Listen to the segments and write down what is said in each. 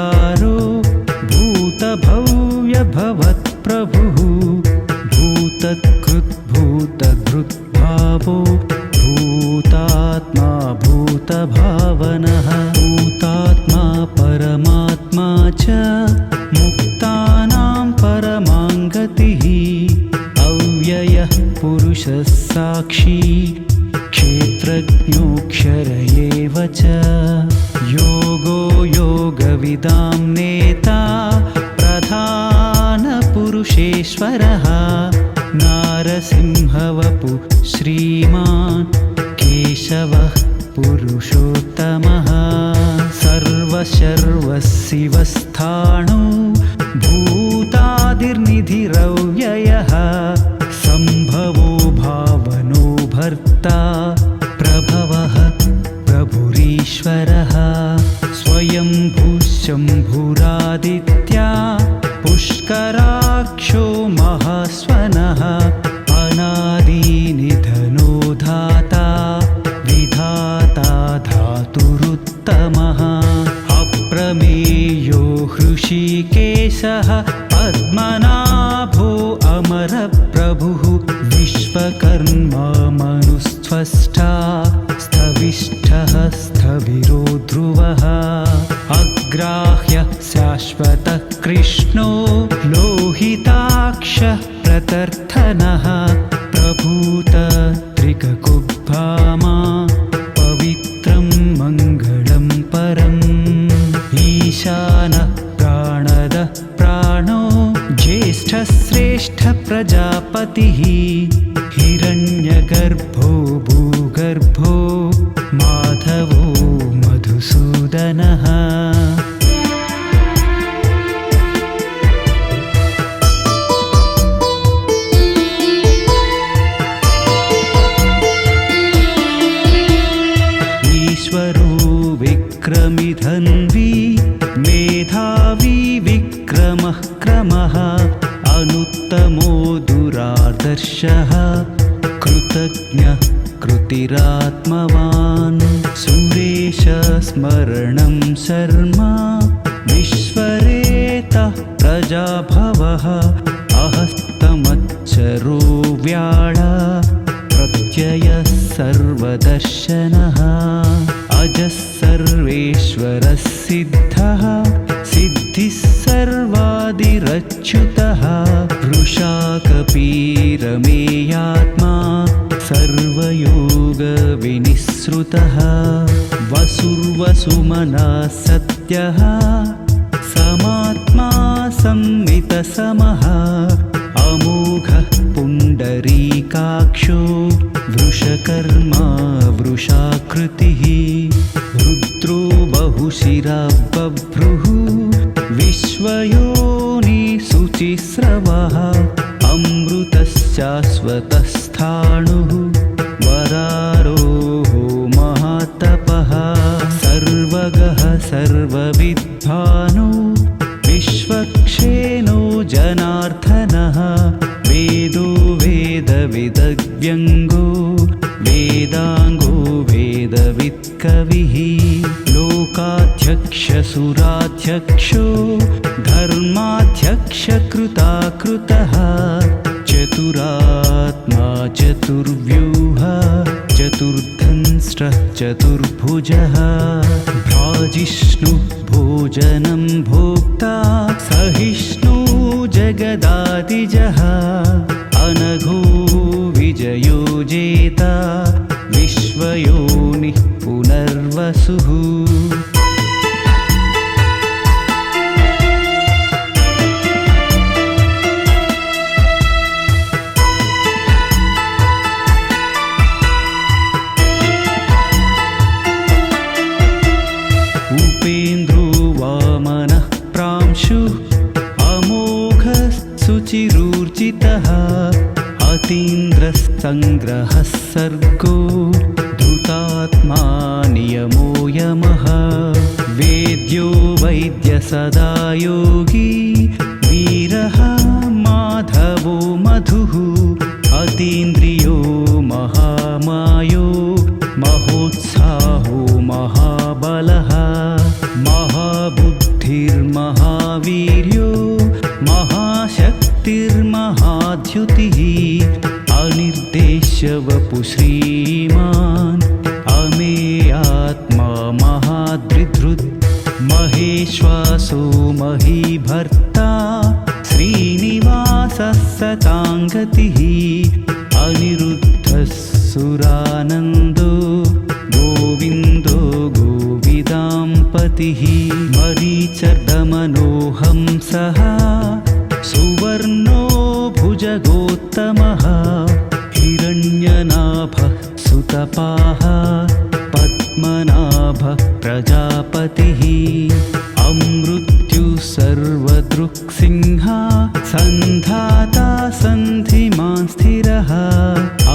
भूतारो भूतभव्यभवत्प्रभुः भूतकृद्भूतधृद्भावो भूतात्मा भूतभावनः भूतात्मा परमात्मा च मुक्तानां परमाङ्गतिः अव्ययः पुरुषः साक्षी क्षेत्रज्ञोऽक्षर एव च योगो योगविदां नेता प्रधानपुरुषेश्वरः नारसिंहवपु श्रीमान् केशवः पुरुषोत्तमः सर्वशर्वशिवस्थाणु भूतादिर्निधिरव्ययः सम्भवो भावनो भर्ता प्रभवः प्रभुरीश्वरः स्वयंभूशम्भुरादित्या पुष्कराक्षो महास्वनः अनादिनिधनो धाता विधाता धातुरुत्तमः अप्रमेयो हृषीकेशः पद्मनाभो अमरप्रभुः विश्वकर्मा मनुस्त्वष्टा स्थविष्ठः स्थविरो ध्रुवः अग्राह्यः शाश्वतः कृष्णो लोहिताक्षः प्रतर्थनः प्रभूतत्रिककुब्भामा पवित्रं मङ्गलं परम् ईशानः प्राणदः प्राणो ज्येष्ठश्रेष्ठः प्रजापतिः हिरण्यगर्भो भूगर्भो माधवो मधुसूदनः ईश्वरो विक्रमिधन्वी मेधावी विक्रमः क्रमः अनुत्तमो दुरादर्शः कृतज्ञः कृतिरात्मवान् सुरेश स्मरणं शर्मा विश्वरेतः प्रजाभवः अहस्तमच्चरो व्याळा प्रत्ययः सर्वदर्शनः अजः सर्वेश्वरः सिद्धः सिद्धिः सर्वादिरच्युतः वृषाकपीरमेयात्मा सर्वयोगविनिःसृतः वसुर्वसुमनः सत्यः समात्मा संवितसमः अमोघः पुण्डरीकाक्षो वृषकर्मा वृषाकृतिः रुद्रो बहुशिरा बभ्रुः विश्वयोनिशुचिस्रवः अमृतश्शाश्वतस्थाणुः वरारोहो महातपः सर्वगः सर्वविद्वानो विश्वक्षेनो जनार्दनः वेदो वेदविदव्यङ्गो वेदाङ्गो वेदवित्कविः लोकाध्यक्षसुराध्यक्षो धर्माध्यक्षकृताकृतः चतुरात्मा चतुर्व्यूह चतुर्धंष्ट्रः चतुर्भुजः भ्राजिष्णु भोजनं भोक्ता सहिष्णु जगदादिजः अनघो विजयो जेता विश्वयोनिः पुनर्वसुः उपेन्द्रो वामनः प्रांशुः अमोघः शुचिरूर्जितः अतीन्द्रसङ्ग्रहः सर्गो धृतात्मा नियमो यमः वेद्यो वैद्यसदा योगी वीरः माधवो मधुः अतीन्द्रियो महामायो महोत्साहो महाबलः महाबुद्धिर् श्रीमान् अमेयात्मा महाद्रिधृत् महेश्वासो महीभर्ता श्रीनिवासः सताङ्गतिः अनिरुद्धः सुरानन्दो गोविन्दो गोविदाम्पतिः मरीचर्दमनोहंसः सुवर्णो भुजगोत्तमः हिरण्यनाभः सुतपाः पद्मनाभः प्रजापतिः अमृत्युः सर्वदृक्सिंहा सन्धाता सन्धिमान् स्थिरः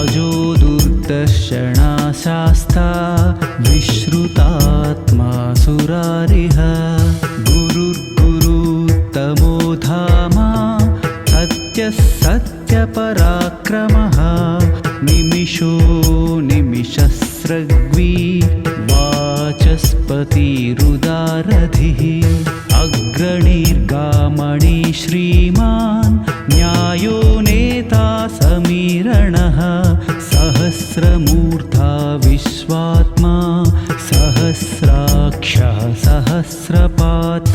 अजो दुर्दर्शना शास्ता विश्रुतात्मा सुरारिः गुरुर्गुरुत्तमो धामा सत्यः सत्यपराक्रमः निमिषो निमिषस्रग्वी वाचस्पतिरुदारधिः अग्रणीर्गामणि श्रीमान् न्यायो नेता समीरणः सहस्रमूर्धा विश्वात्मा सहस्राक्षः सहस्रपात्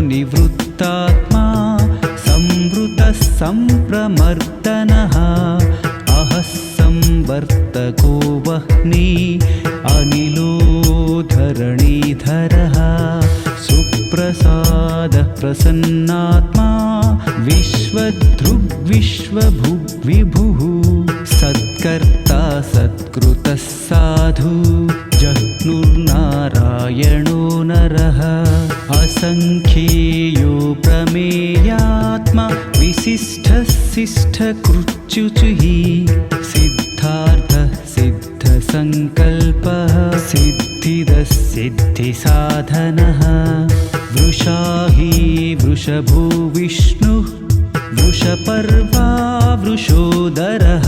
निवृत्तात्मा संवृतः सम्प्रमर्दनः अहः संवर्तको वह्नि अनिलो धरणीधरः सुप्रसादः प्रसन्नात्मा विश्वधृग्विश्वभुग्विभुः सत्कर्ता सत्कृतः साधु जह्नुर्नारायणो नरः असंख्येयो प्रमेयात्मा विशिष्टः शिष्टकृत्युचिः सिद्धार्थः सिद्धसङ्कल्पः सिद्धिदः सिद्धिसाधनः वृषाही वृषभो विष्णुः वृषपर्वा वृषोदरः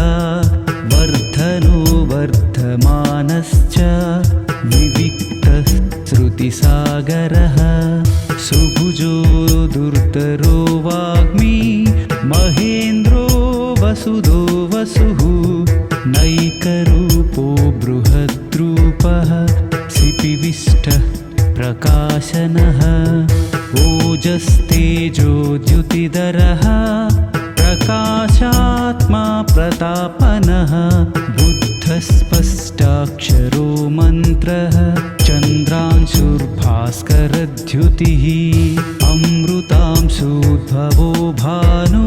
वर्धनो वर्धमानश्च विविक्तः श्रुतिसागरः सुभुजो दुर्धरो वाग्मी महेन्द्रो वसुदो वसुः नैकरूपो बृहद्रूपः सिपिविष्टः प्रकाशनः ओजस्तेजो द्युतिधरः प्रकाशात्मा प्रतापनः बुद्धस्पष्टाक्षरो मन्त्रः चन्द्रांशुर्भास्करद्युतिः अमृतांशुद्भवो भानु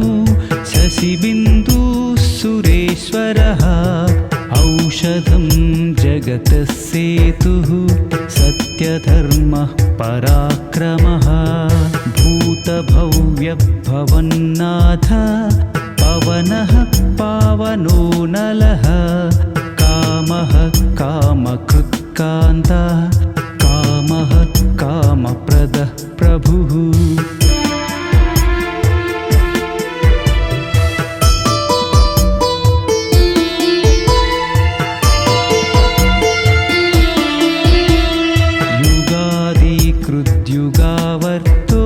शशिबिन्दुः सुरेश्वरः औषधं जगतः सेतुः सत्यधर्मः पराक्रमः भूतभव्यभवन्नाथ पवनः पावनो नलः कामः कामकृत्कान्ता कामः कामप्रदः प्रभुः युगावर्तो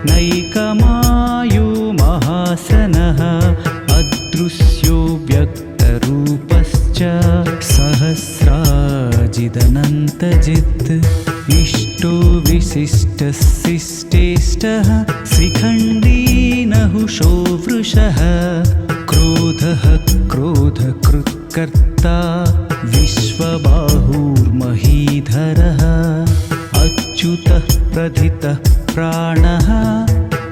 नैकमायो महासनः अदृश्यो व्यक्तरूपश्च सहस्राजिदनन्तजित् इष्टो विशिष्टशिष्टेष्टः शिखण्डी नहुषो वृषः क्रोधः क्रोधकृत्कर्ता विश्वबाहुर्महीधरः अच्युतः प्रथितः प्राणः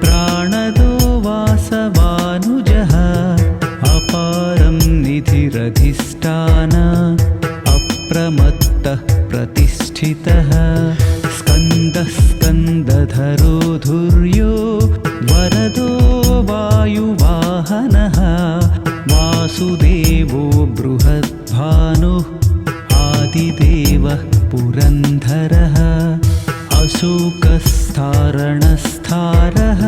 प्राणदो वासवानुजः अपारं निधिरधिष्ठान अप्रमत्तः प्रतिष्ठितः स्कन्दः स्कन्दधरो धुर्यो वरदो वायुवाहनः वासुदेवो बृहद्भानुः आदिदेवः पुरन्धरः अशोकस्थारणस्थारः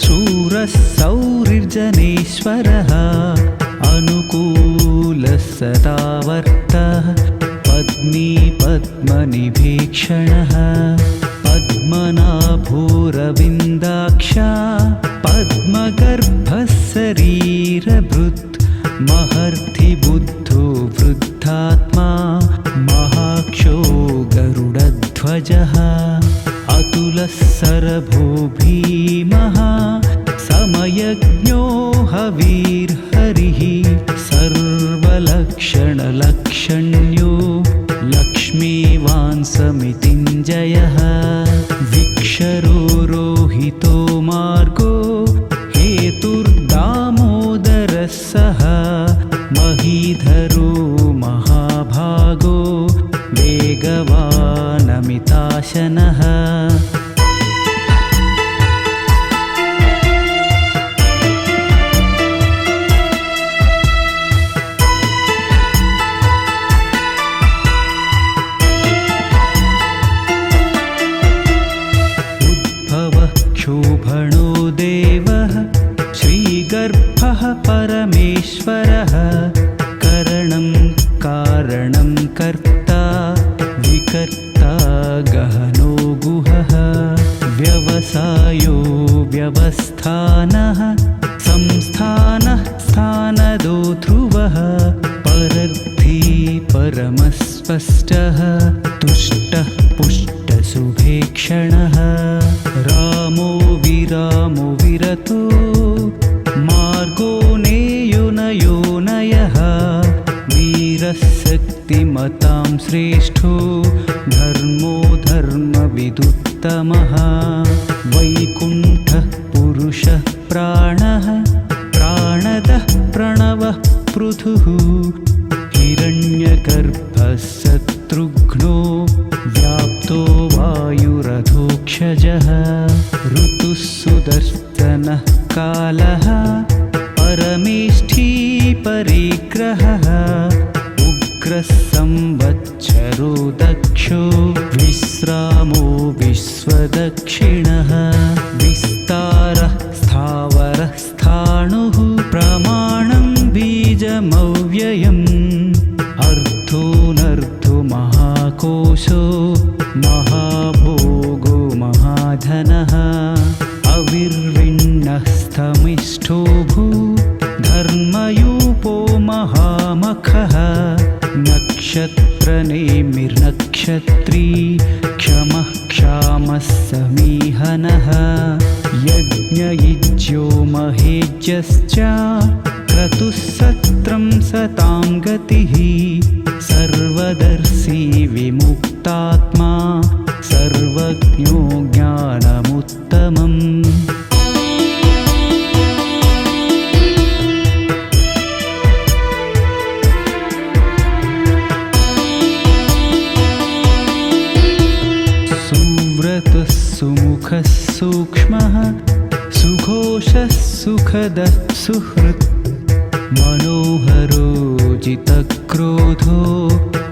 शूरः सौरिर्जनेश्वरः अनुकूल सदावर्तः पद्मी पद्मनिभीक्षणः पद्मनाभोरविन्दाक्षा पद्मगर्भः शरीरभृत् महर्षिबुद्धो वृद्धात्मा महाक्षो गरुडध्वजः अतुलः सरभो भीमः समयज्ञो हवीर्हरिः सर्वलक्षणलक्षण्यो लक्ष्मीवान् समितिञ्जयः विक्षरो रोहितो मार्गो हेतुर्दामोदरः सः महीधरो महाभागो वेगवानमिताशनः क्षोभणो देवः श्रीगर्भः परमेश्वरः करणं कारणं कर्ता विकर्ता गहनो गुहः व्यवसायो व्यवस्थानः संस्थानः स्थानदो ध्रुवः परर्थी परमस्पष्टः तुष्टः पुष्टशुभेक्षणः रामो विरामो विरतो मार्गो नेयोनयोनयः वीरः शक्तिमतां श्रेष्ठो धर्मो धर्मविदुत्तमः वैकुण्ठः पुरुषः प्राणः प्राणदः प्रणवः पृथुः हिरण्यगर्भः शत्रुघ्नो व्याप्तो वायुरथोक्षजः ऋतुः सुदर्शनः कालः परमेष्ठी परिग्रहः उग्रः संवत्सरो दक्षो विश्रामो विश्वदक्षिणः विस्तारः स्थावरः स्थाणुः प्रमाणं बीजमव्ययम् अर्धोऽनर्धो महाकोशो महाभोगो महाधनः अविर्विण्णः स्थमिष्ठो भू धर्मयूपो महामखः नक्षत्रनेमिर्नक्षत्री क्षमः क्षामः समीहनः यज्ञयुज्यो महेज्यश्च क्रतुः सत्रं सतां गतिः सर्वदर्शी विमुक्तात्मा सर्वज्ञो ज्ञानमुत्तमम् सुव्रतः सुमुखः सूक्ष्मः सुघोषः सुखदः सुहृत् मनोहरो जितक्रोधो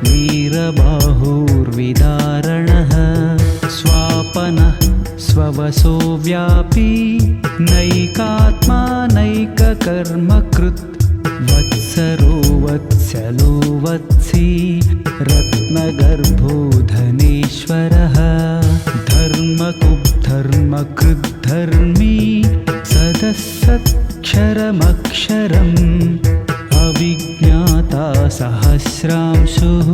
वीरबाहुर्विदारणः स्वापनः स्ववसो व्यापी नैकात्मा नैककर्मकृत् वत्सरो वत्सलो वत्सी रत्नगर्भो धनेश्वरः धर्मकुब्धर्मकृद्धर्मी सदसत्क्षरमक्षरम् अविज्ञाता सहस्रांशुः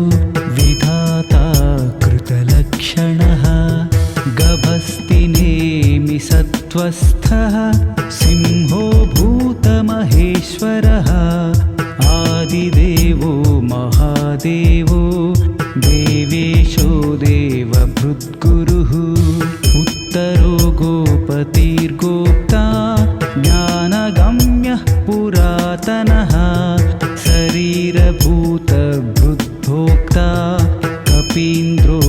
विधाता कृतलक्षणः गभस्तिनेमि सत्त्वस्थः सिंहो भूतमहेश्वरः आदिदेवो महादेवो देवेशो देवभृद्गुरुः उत्तरो गोपतिर्गोप्ता ज्ञानगम्यः पुरातनः शरीरभूतभृद्भोक्ता कपीन्द्रो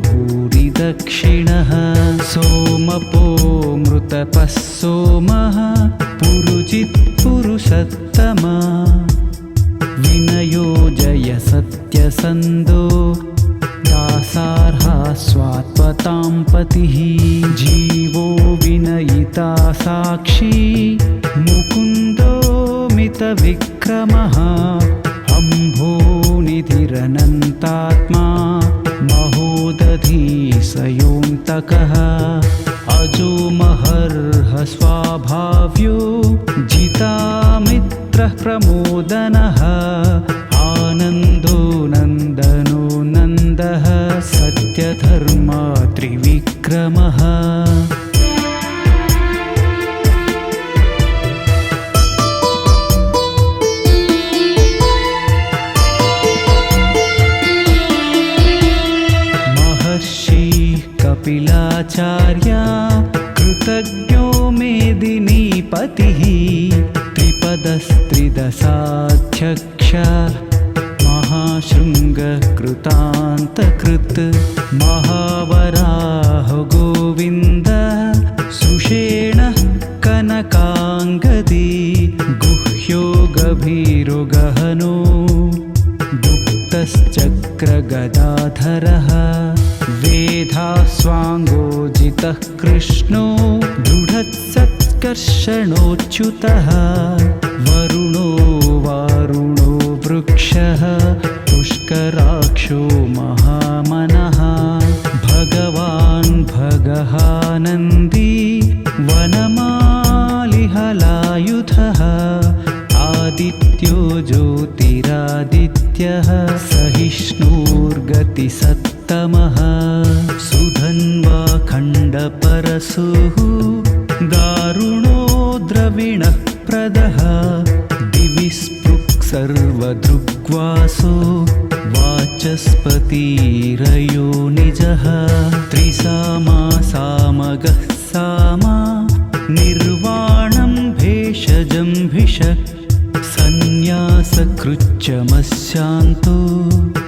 भूरिदक्षिणः सोमपो मृतपः सोमः पुरुजित्पुरुषत्तमा विनयो जय सत्यसन्धो दासार्हा स्वात्वतां पतिः जीवो विनयिता साक्षी मुकुन्दो मितविक्रमः अम्भो महावीरनन्तात्मा महोदधी स योऽन्तकः अजो महर्ह स्वाभाव्यो जितामित्रः प्रमोदनः आनन्दो नन्दनो नन्दः सत्यधर्मा त्रिविक्रमः कपिलाचार्य कृतज्ञो मेदिनीपतिः त्रिपदस्त्रिदशाध्यक्ष महाशृङ्गकृतान्तकृत् महावराह गोविन्द सुषेणः कनकाङ्गदी गुह्यो गभीरो गहनो गुप्तश्चक्रगदाधरः वेधास्वाङ्गोजितः कृष्णो दृढत्सत्कर्षणोच्युतः वरुणो वारुणो वृक्षः पुष्कराक्षो महामनः भगवान् भगहानन्दी वनमालिहलायुधः आदित्यो ज्योतिरादित्यः सहिष्णुर्गतिसत्तमः सुधन्वा खण्डपरशुः दारुणो द्रविणः प्रदः दिवि स्पृक् सर्वदृग्वासो वाचस्पतिरयो निजः त्रिसामा सामगः सामा निर्वाणं भेषजं भिषक् संन्यासकृच्छमशान्तो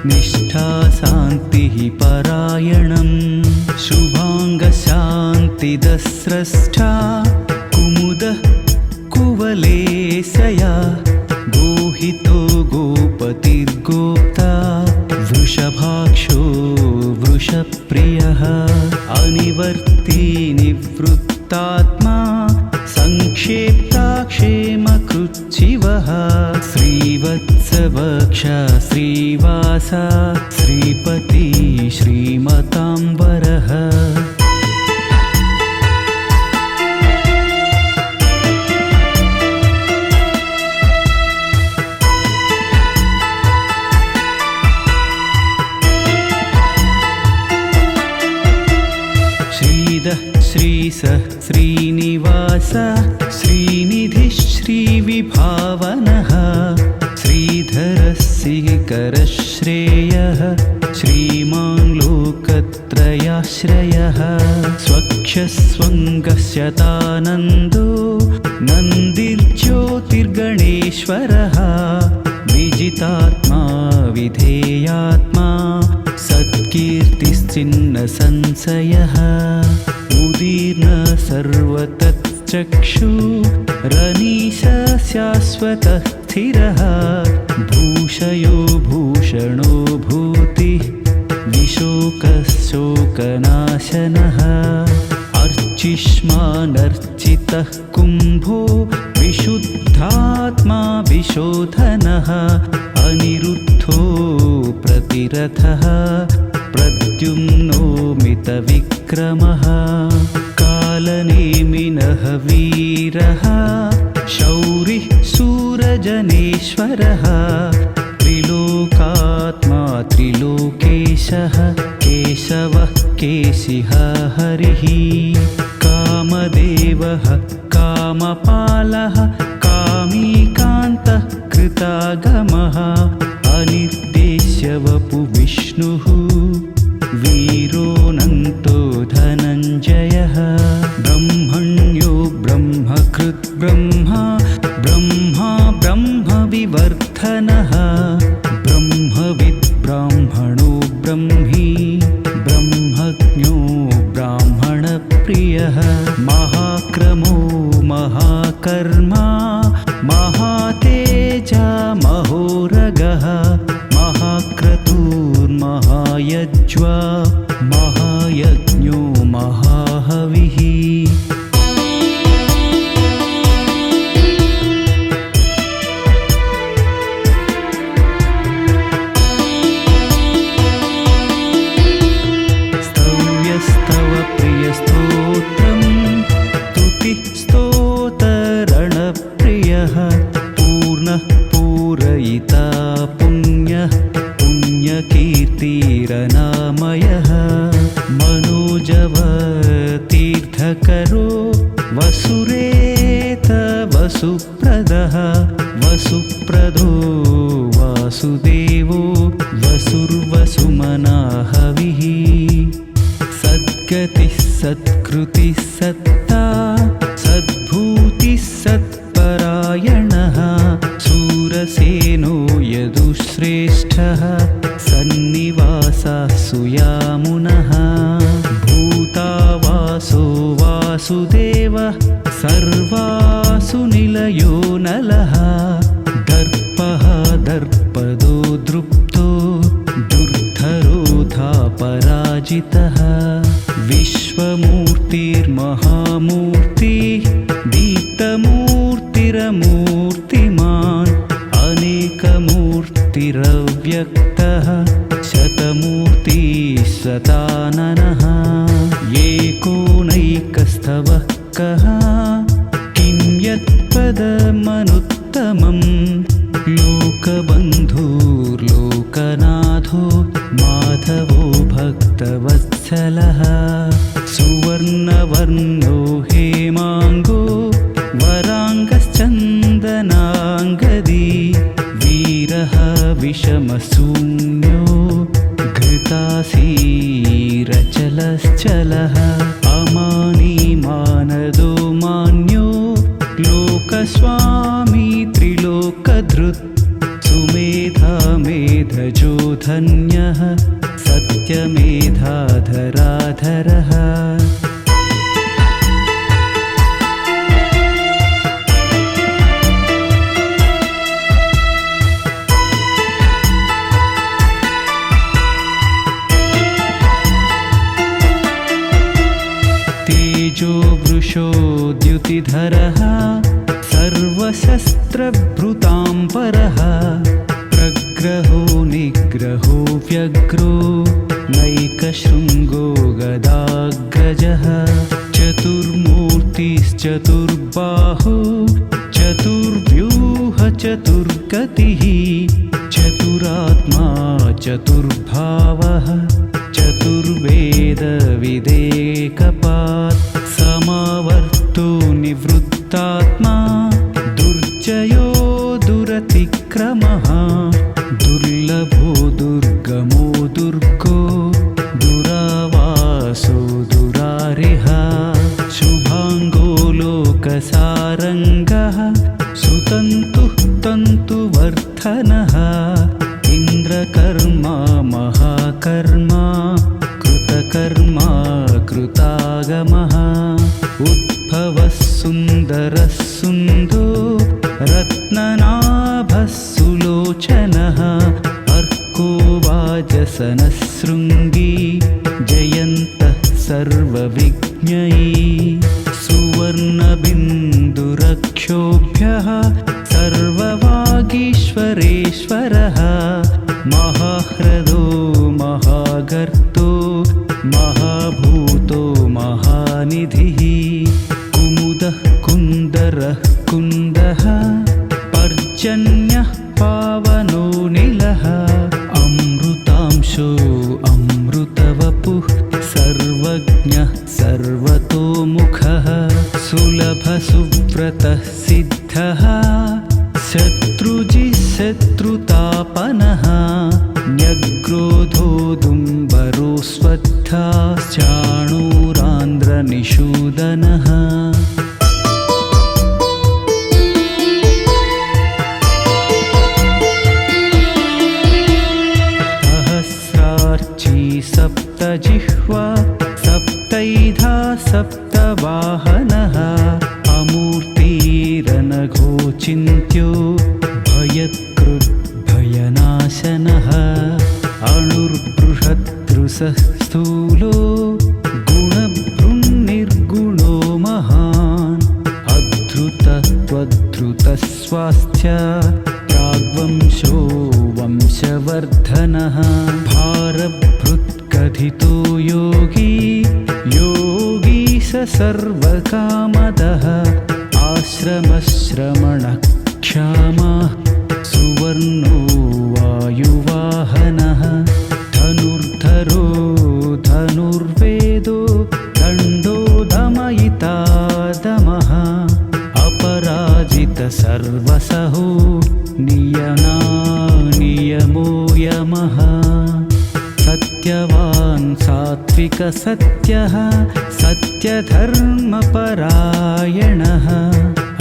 निष्ठा शान्तिः परायणम् शुभाङ्गशान्तिदस्रष्टा कुमुदः कुवलेशया गोहितो गोपतिर्गोप्ता वृषभाक्षो वृषप्रियः अनिवर्ती निवृत्तात्मा संक्षेप्ता क्षेमकृच्छिवः श्रीवत्सवक्षा श्रीवासा श्रीपति श्रीमताम्बरः श्रीसः श्रीनिवास श्रीनिधिः श्रीविभावनः श्रीधरः श्रेयः श्रीमान् लोकत्रयाश्रयः स्वक्षस्वङ्गस्यतानन्दो नन्दिर्ज्योतिर्गणेश्वरः विजितात्मा विधेयात्मा सत्कीर्तिश्चिन्नसंशयः उदीर्न सर्वतच्चक्षुरनीश शाश्वतः स्थिरः भूषयो भूषणो भूतिः विशोकशोकनाशनः अर्चिष्मानर्चितः कुम्भो विशुद्धात्मा विशोधनः अनिरुद्धो प्रतिरथः प्रद्युम्नो मितविक्रमः कालनेमिनः वीरः शौरिः सूरजनेश्वरः त्रिलोकात्मा त्रिलोकेशः केशवः केशिः हरिः कामदेवः कामपालः कामीकान्तः कृतागमः अनिर्देश्य वपुविष्णुः वीरोऽनन्तो धनञ्जयः ब्रह्मण्यो ब्रह्मकृत् ब्रह्मा ब्रह्मा ब्रह्मविवर्धनः ब्रह्मविद् ब्राह्मणो ब्रह्मी ब्रह्मज्ञो ब्राह्मणप्रियः महाक्रमो महाकर्मा महातेजा महोरगः महाक्रतुर्महायज्वा महायज्ञो महाहविः वैरकरो वसुरेत वसुप्रदः वसुप्रदो वासुदेवो वसुर्वसुमना हविः सद्गतिः सत्कृतिः सत्ता सद्भूतिः सत्परायणः शूरसेनो यदुश्रेष्ठः सन्निवासः सुयामुनः भूतावासो वासुदेवः सर्वासु निलयो नलः दर्पः दर्पदो दृप्तो दुर्धरोधा पराजितः विश्वमूर्तिर्महामूर्तिः दीप्तमूर्तिरमूर्तिमान् अनेकमूर्तिरव्यक्तः शतमूर्तिः शताननः एकोनैकस्तवः कः किं यत्पदमनुत्तमं लोकबन्धुर्लोकनाथो माधवो भक्तवत्सलः सुवर्णवर्णो हेमाङ्गो वराङ्गश्चन्दनाङ्गदी वीरः विषमशून्यो घृतासीरचलश्चलः अमानी मानदो मान्यो लोकस्वामी त्रिलोकधृत् सुमेधा मेधजो धन्यः सत्यमेधाधराधरः तेजो वृषो द्युतिधरः सर्वशस्त्रभृताम्बरः प्रग्रहो निग्रहो व्यग्रो नैकशृङ्गो गदाग्रजः चतुर्मूर्तिश्चतुर्बाहु चतुर्व्यूह चतुर्गतिः चतुरात्मा चतुर्भावः चतुर्वेदविदेकपात् समावर्तो निवृत्तात्मा दुर्जयो दुरतिक्रमः दुर्लभो दुर्गमो दुर्गो दुरावासो दुरारिः शुभाङ्गो लोकसारङ्गः सुतन्तुः तन्तुवर्धनः इन्द्रकर्मा महाकर्मा कृतकर्मा कृतागमः उद्भवः सुन्दरः सुन्दो रत्ननाभः सुलोचनः अर्को वाजसनः शृङ्गी जयन्तः सर्वविज्ञैः सुवर्णबिन्दुरक्षोभ्यः सर्ववागीश्वरेश्वरः महाह्रदो महागर्तो महाभूतो महानिधिः कुमुदः कुन्दरः कुन्दः पर्जन्यः पावनो निलः अमृतांशो अमृतवपुः सर्वज्ञः सर्वतोमुखः सुलभः सुव्रतः सिद्धः शत्रुजिः शत्रुतापनः न्यग्रोधोदुम्बरो स्वत्था चाणूरान्ध्रनिषूदनः सहस्रार्ची सप्तजिह्वा सप्तैधा सप्तवाहनः अमूर्तिरनघोचिन्त्यो भयकृद्भयनाशनः अणुर्बृहद्रुसः स्थूलो गुणभृन्निर्गुणो महान् अधृतत्वद्धृतस्वास्थ्य प्राग्वंशो वंशवर्धनः भारभृत्कथितो योगी योगी स सर्वकामदः आश्रमश्रमणक्षामः सुवर्णो वायुवाहनः धनुर्धरो धनुर्वेदो दण्डो दमयिता सर्वसहो नियमो यमः सत्यवान् सात्विक सत्यः सत्यधर्मपरायणः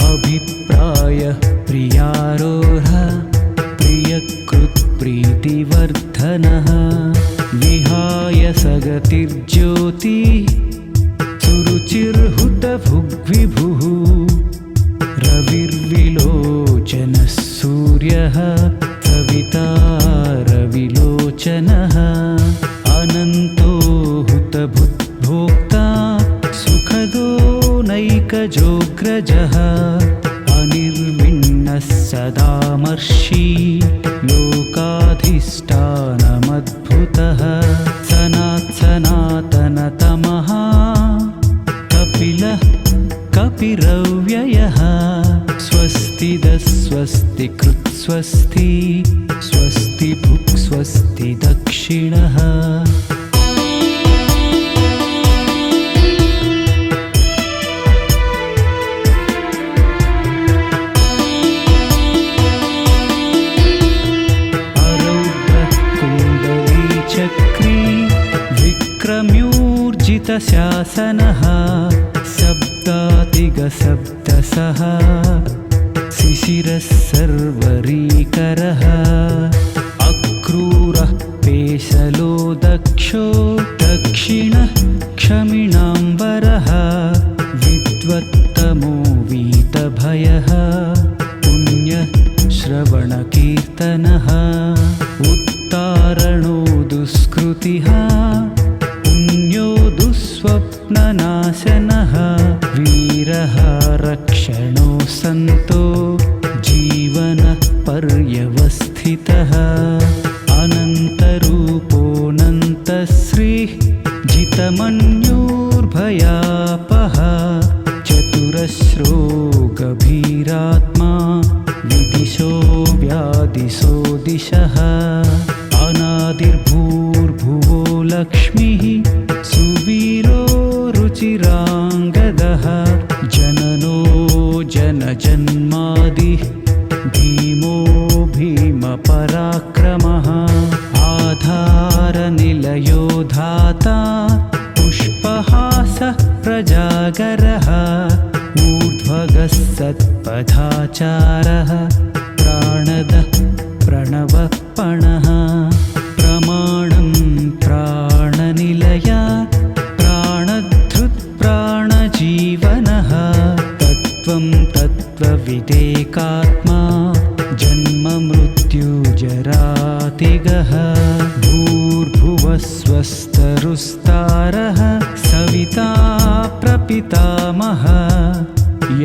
अभिप्रायः प्रियारोहः प्रियकृत्प्रीतिवर्धनः विहाय सगतिर्ज्योति सुरुचिर्हुतभुग्विभुः रविर्विलोचनः सूर्यः सविता रविलोचनः अनन्तो हुतभुग्भोक्ता सुखदो नैकजोऽग्रजः अनिर्विण्णः सदामर्षि लोकाधिष्ठानमद्भुतः सनातनतमः कपिलः कपिरव्ययः स्वस्ति कृत्स्वस्ति स्वस्ति भुक् स्वस्ति दक्षिणः शासनः शब्दातिगशब्दसः शिशिरः सर्वरीकरः अक्रूरः पेशलो दक्षो दक्षिणः क्षमिणाम्बरः विद्वत्तमो वीतभयः पुण्यः श्रवणकीर्तनः उत्तारणो दुष्कृतिः स्वप्ननाशनः वीरः रक्षणो सन्तो जीवनः पर्यवस्थितः अनन्तरूपोऽनन्तश्रीः जितमन्योर्भयापः चतुरश्रो गभीरात्मा विदिशो व्यादिशो दिशः अनादिर्भूर्भुवो लक्ष्मीः सुवीरो रुचिराङ्गदः जननो जनजन्मादिः भीमो भीमपराक्रमः आधारनिलयो धाता पुष्पहासः प्रजागरः ऊर्ध्वगः सत्पथाचारः प्राणदः प्रणवपणः प्रमाणं प्राणनिलया प्राणधृत्प्राणजीवनः तत्त्वं तत्त्वविदेकात्मा जन्ममृत्युजरातिगः भूर्भुवस्वस्तरुस्तारः सविता प्रपितामहः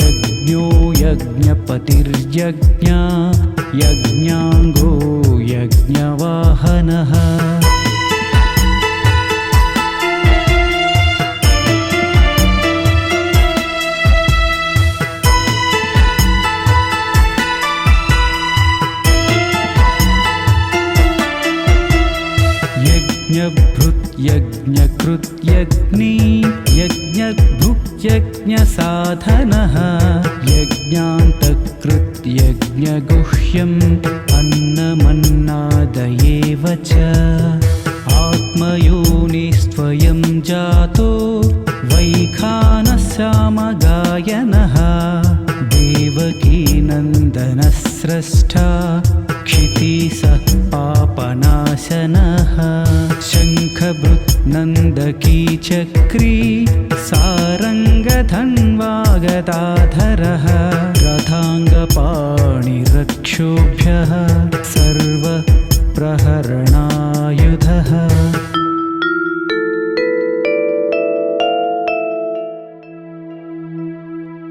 यज्ञो यज्ञपतिर्यज्ञा यज्ञाङ्गो यज्ञवाहनः यज्ञकृत्यग्नि यज्ञभुक्यज्ञसाधनः यज्ञान्तकृत्यज्ञगुह्यम् अन्नमन्नादयेव च आत्मयोनिस्त्वयं जातो वैखानस्यामगायनः देवकीनन्दनः स्रष्टा क्षितिसः पापनाशनः शङ्खभृत्नन्दकी चक्री सारङ्गधन्वागदाधरः रथाङ्गपाणिरक्षोभ्यः सर्वप्रहरणायुधः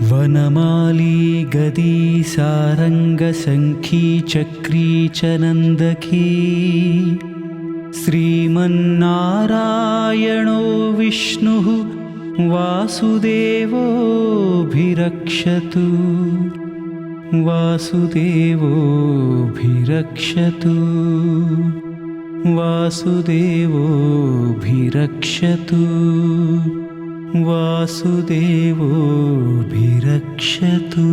वनमाली गदी सारङ्गशङ्खी चक्री च नन्दकी श्रीमन्नारायणो विष्णुः वासुदेवोऽभिरक्षतु वासुदेवोऽभिरक्षतु वासुदेवोऽभिरक्षतु वासुदेवोऽभिरक्षतु।